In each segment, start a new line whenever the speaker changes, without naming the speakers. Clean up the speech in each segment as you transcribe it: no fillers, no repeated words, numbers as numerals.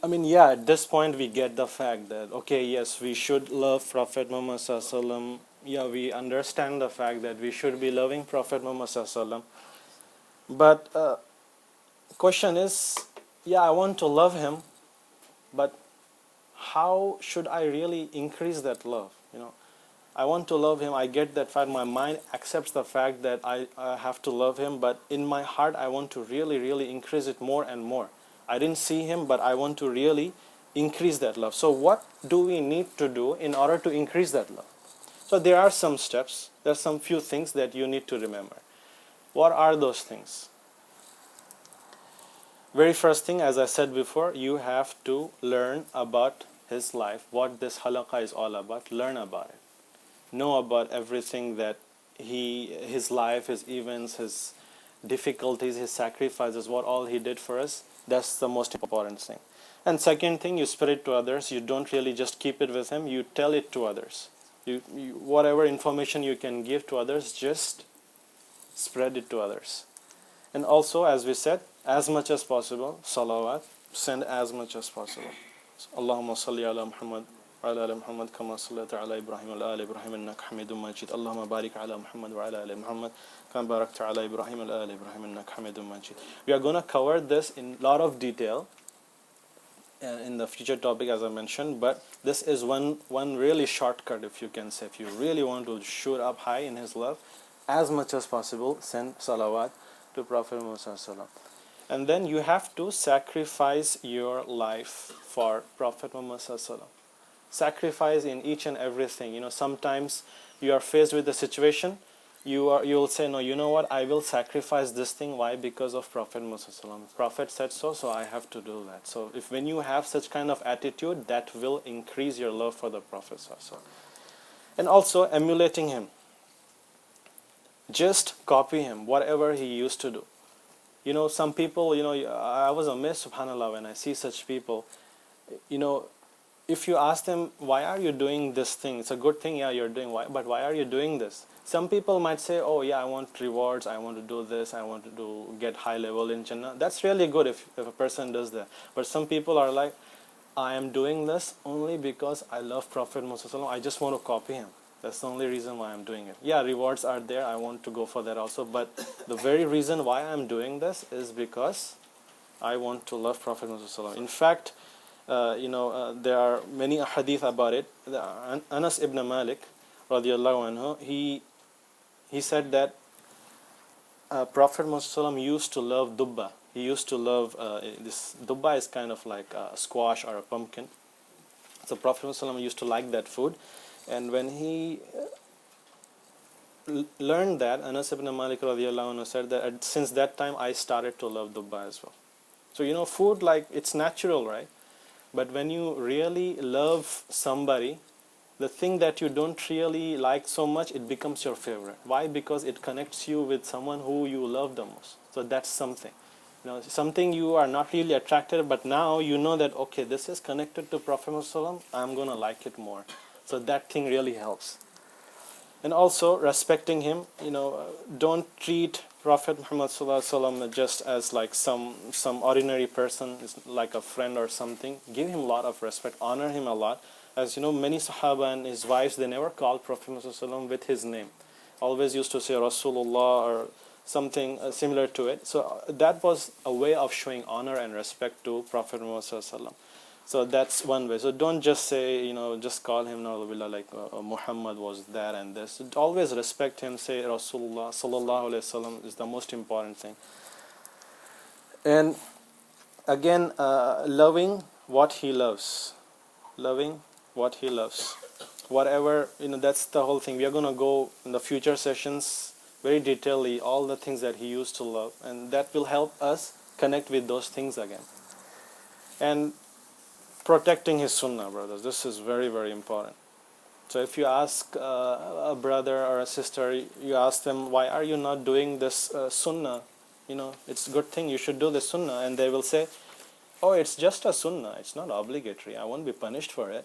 I mean, yeah, at this point we get the fact that, okay, yes, we should love Prophet Muhammad Sallallahu. Yeah, we understand the fact that we should be loving Prophet Muhammad Sallallahu. But question is, yeah, I want to love him, but how should I really increase that love? I want to love him. I get that fact. My mind accepts the fact that I have to love him, but in my heart, I want to really, really increase it more and more. I didn't see him, but I want to really increase that love. So, what do we need to do in order to increase that love? So, there are some steps. There are some few things that you need to remember. What are those things? Very first thing, as I said before, you have to learn about his life, what this halaqah is all about. Learn about it. Know about everything that his life, his events, his difficulties, his sacrifices, what all he did for us. That's the most important thing. And second thing, you spread it to others. You don't really just keep it with him, you tell it to others. Whatever information you can give to others, just spread it to others. And also, as we said, as much as possible, salawat, send as much as possible. Allahumma salli ala Muhammad وعلى آل محمد كما صليت على إبراهيم وعلى آل إبراهيم إنك حميد مجيد اللهم بارك على محمد وعلى آل محمد كما باركت على إبراهيم وعلى آل إبراهيم إنك حميد مجيد. We are going to cover this in a lot of detail in the future topic, as I mentioned, but this is one really shortcut, if you can say. If you really want to shoot up high in his love, as much as possible, send salawat to Prophet Muhammad. And then you have to sacrifice your life for Prophet Muhammad. Sacrifice in each and everything. Sometimes you are faced with a situation, you will say, no, you know what, I will sacrifice this thing. Why? Because of Prophet Muhammad. Prophet said so I have to do that. So when you have such kind of attitude, that will increase your love for the Prophet. And also emulating him. Just copy him, whatever he used to do. Some people, I was amazed, subhanAllah, when I see such people. If you ask them, why are you doing this thing? It's a good thing, yeah, you're doing, but why are you doing this? Some people might say, oh yeah, I want rewards, I want to do this, I want to get high level in Jannah. That's really good if a person does that. But some people are like, I am doing this only because I love Prophet Muhammad. I just want to copy him. That's the only reason why I'm doing it. Yeah, rewards are there, I want to go for that also. But the very reason why I'm doing this is because I want to love Prophet Muhammad. In fact, there are many hadith about it. Anas ibn Malik, radiallahu anhu, he said that Prophet Muhammad used to love dubba. He used to love this. Dubba is kind of like a squash or a pumpkin. So Prophet Muhammad used to like that food, and when he learned that, Anas ibn Malik radiallahu anhu said that since that time I started to love dubba as well. So food, like, it's natural, right? But when you really love somebody, the thing that you don't really like so much, it becomes your favorite. Why? Because it connects you with someone who you love the most. So that's something. Something you are not really attracted, but now you know that, okay, this is connected to Prophet Muhammad, I'm going to like it more. So that thing really helps. And also respecting him, don't treat Prophet Muhammad just as like some ordinary person, like a friend or something. Give him a lot of respect, honor him a lot. As many Sahaba and his wives, they never called Prophet Muhammad with his name. Always used to say Rasulullah or something similar to it. So that was a way of showing honor and respect to Prophet Muhammad. So that's one way. So don't just say, just call him like Muhammad was that and this. Always respect him. Say Rasulullah Sallallahu Alaihi Wasallam is the most important thing. And again, loving what he loves. Loving what he loves. Whatever, that's the whole thing. We are going to go in the future sessions very detailedly all the things that he used to love. And that will help us connect with those things again. And protecting his sunnah, brothers. This is very, very important. So if you ask a brother or a sister, you ask them, why are you not doing this sunnah? It's a good thing, you should do the sunnah. And they will say, oh, it's just a sunnah, it's not obligatory, I won't be punished for it.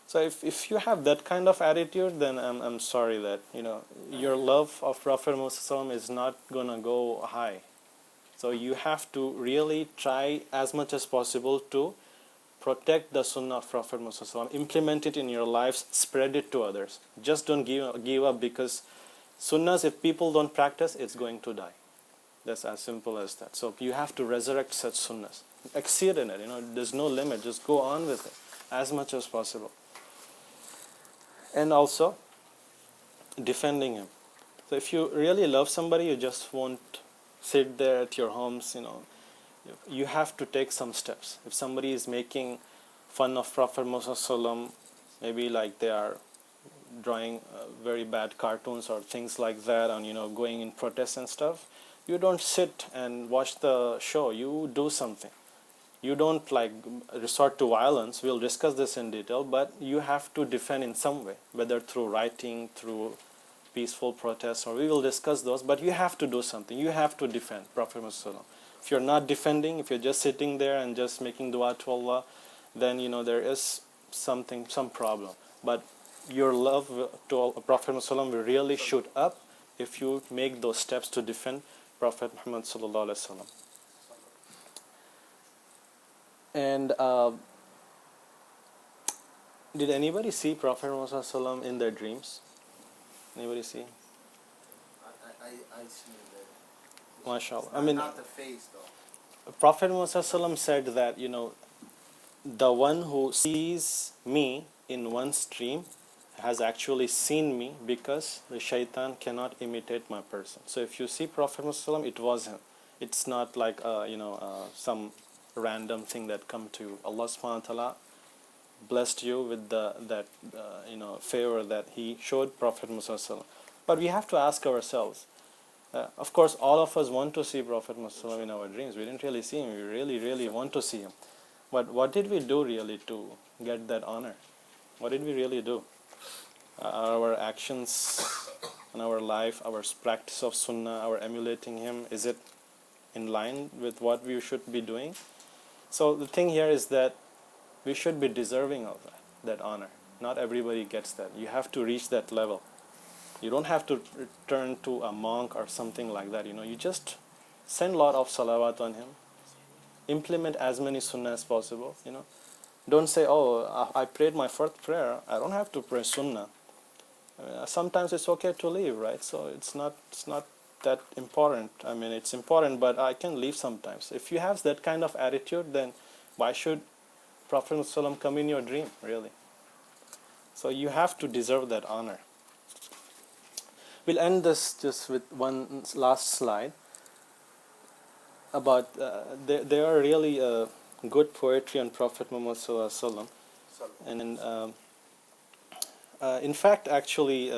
So if you have that kind of attitude, then I'm sorry that, your love of Prophet Muhammad is not going to go high. So you have to really try as much as possible to protect the sunnah of Prophet Muhammad, implement it in your lives, spread it to others. Just don't give up, because sunnahs, if people don't practice, it's going to die. That's as simple as that. So you have to resurrect such sunnahs. Exceed in it, there's no limit. Just go on with it as much as possible. And also, defending him. So if you really love somebody, you just won't sit there at your homes, You have to take some steps. If somebody is making fun of Prophet Muhammad, maybe like they are drawing very bad cartoons or things like that, and going in protests and stuff, you don't sit and watch the show. You do something. You don't resort to violence. We'll discuss this in detail, but you have to defend in some way, whether through writing, through peaceful protests, or we will discuss those, but you have to do something. You have to defend Prophet Muhammad. If you're not defending, if you're just sitting there and just making dua to Allah, then there is some problem. But your love to Prophet Muhammad will really shoot up if you make those steps to defend Prophet Muhammad sallallahu alaihi wasallam. And did anybody see Prophet Muhammad sallallahu alaihi wasallam in their dreams? Anybody see?
I see that.
MashaAllah.
Not the face though.
Prophet Muhammad sallallahu alaihi wasallam said that the one who sees me in one's dream has actually seen me, because the shaitan cannot imitate my person. So if you see Prophet Muhammad sallallahu alaihi wasallam, it was him. It's not like some random thing that come to you. Allah subhanahu wa ta'ala blessed you with that favor that he showed Prophet Muhammad sallallahu alaihi wasallam. But we have to ask ourselves, of course all of us want to see Prophet Muhammad sallallahu alaihi wasallam in our dreams. We didn't really see him. We really want to see him. But what did we do really to get that honor? What did we really do? Our actions in our life, our practice of sunnah, our emulating him, is it in line with what we should be doing? So the thing here is that we should be deserving of that honor. Not everybody gets that. You have to reach that level. You don't have to turn to a monk or something like that. You just send a lot of salawat on him. Implement as many sunnah as possible. Don't say, oh, I prayed my first prayer, I don't have to pray sunnah. Sometimes it's okay to leave, right? So it's not that important. It's important, but I can leave sometimes. If you have that kind of attitude, then why should Prophet ﷺ come in your dream, really? So you have to deserve that honor. We'll end this just with one last slide about there are really good poetry on Prophet Muhammad ﷺ. And in fact, actually,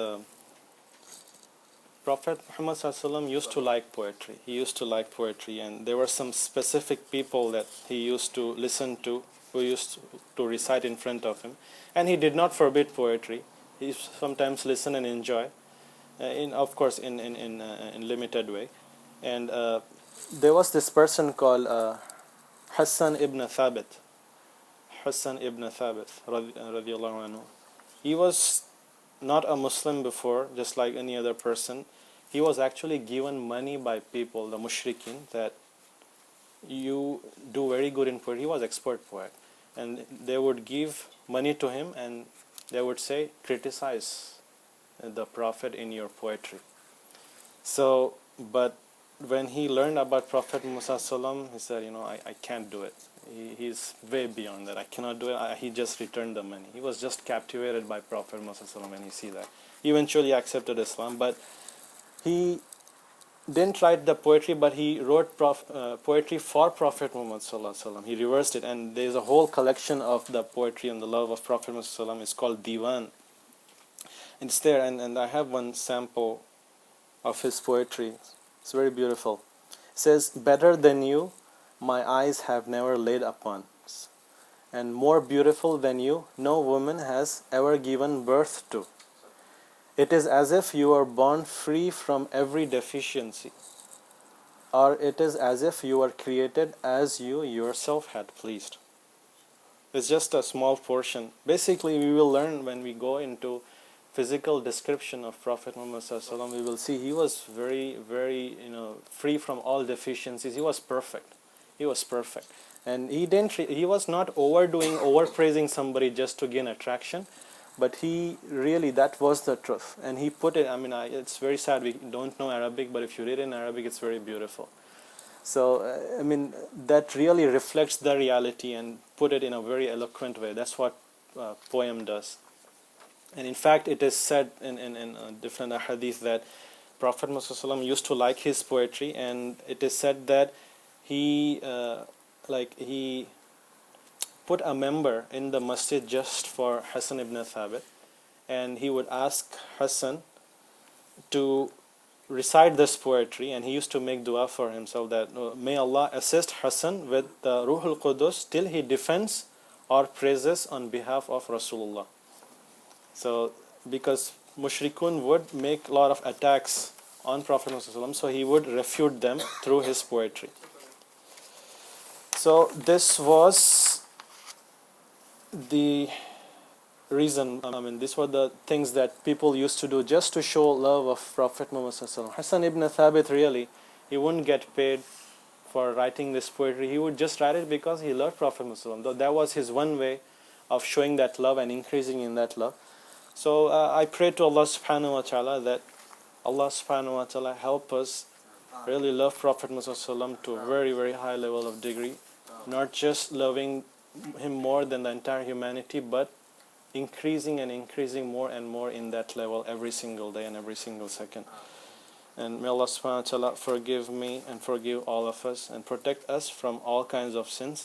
Prophet Muhammad ﷺ used to like poetry. He used to like poetry, and there were some specific people that he used to listen to, who used to recite in front of him. And he did not forbid poetry. He sometimes listened and enjoy, of course, in limited way. And there was this person called Hassan ibn Thabit. Hassan ibn Thabit, radiyallahu anhu. He was not a Muslim before, just like any other person. He was actually given money by people, the mushrikeen, that you do very good in poetry. He was expert poet. And they would give money to him, and they would say, criticize the Prophet in your poetry. So, but when he learned about Prophet Muhammad, he said, I can't do it. He's way beyond that. I cannot do it. He just returned the money. He was just captivated by Prophet Muhammad when he see that. He eventually accepted Islam, but he didn't write the poetry, but he wrote poetry for Prophet Muhammad. He reversed it, and there's a whole collection of the poetry and the love of Prophet Muhammad. It's called Diwan. It's there, and I have one sample of his poetry. It's very beautiful. It says, better than you, my eyes have never laid upon, and more beautiful than you, no woman has ever given birth to. It is as if you are born free from every deficiency, or it is as if you are created as you yourself had pleased. It's just a small portion. Basically, we will learn when we go into physical description of Prophet Muhammad ﷺ, we will see he was very, very, free from all deficiencies. He was perfect. He was perfect. And he was not overpraising somebody just to gain attraction, but he really, that was the truth. And he put it, it's very sad we don't know Arabic, but if you read in Arabic, it's very beautiful. So, that really reflects the reality and put it in a very eloquent way. That's what poem does. And in fact, it is said in different ahadith that Prophet Muhammad used to like his poetry, and it is said that he put a member in the masjid just for Hassan ibn Thabit, and he would ask Hassan to recite this poetry, and he used to make dua for himself that may Allah assist Hassan with the Ruhul Qudus till he defends or praises on behalf of Rasulullah. So, because mushrikun would make a lot of attacks on Prophet Muhammad, so he would refute them through his poetry. So this was the reason, these were the things that people used to do just to show love of Prophet Muhammad. Hassan ibn Thabit, really, he wouldn't get paid for writing this poetry. He would just write it because he loved Prophet Muhammad. That was his one way of showing that love and increasing in that love. So I pray to Allah subhanahu wa ta'ala that Allah subhanahu wa ta'ala help us really love Prophet Muhammad to a very, very high level of degree. Not just loving him more than the entire humanity, but increasing and increasing more and more in that level every single day and every single second. And may Allah subhanahu wa ta'ala forgive me and forgive all of us and protect us from all kinds of sins.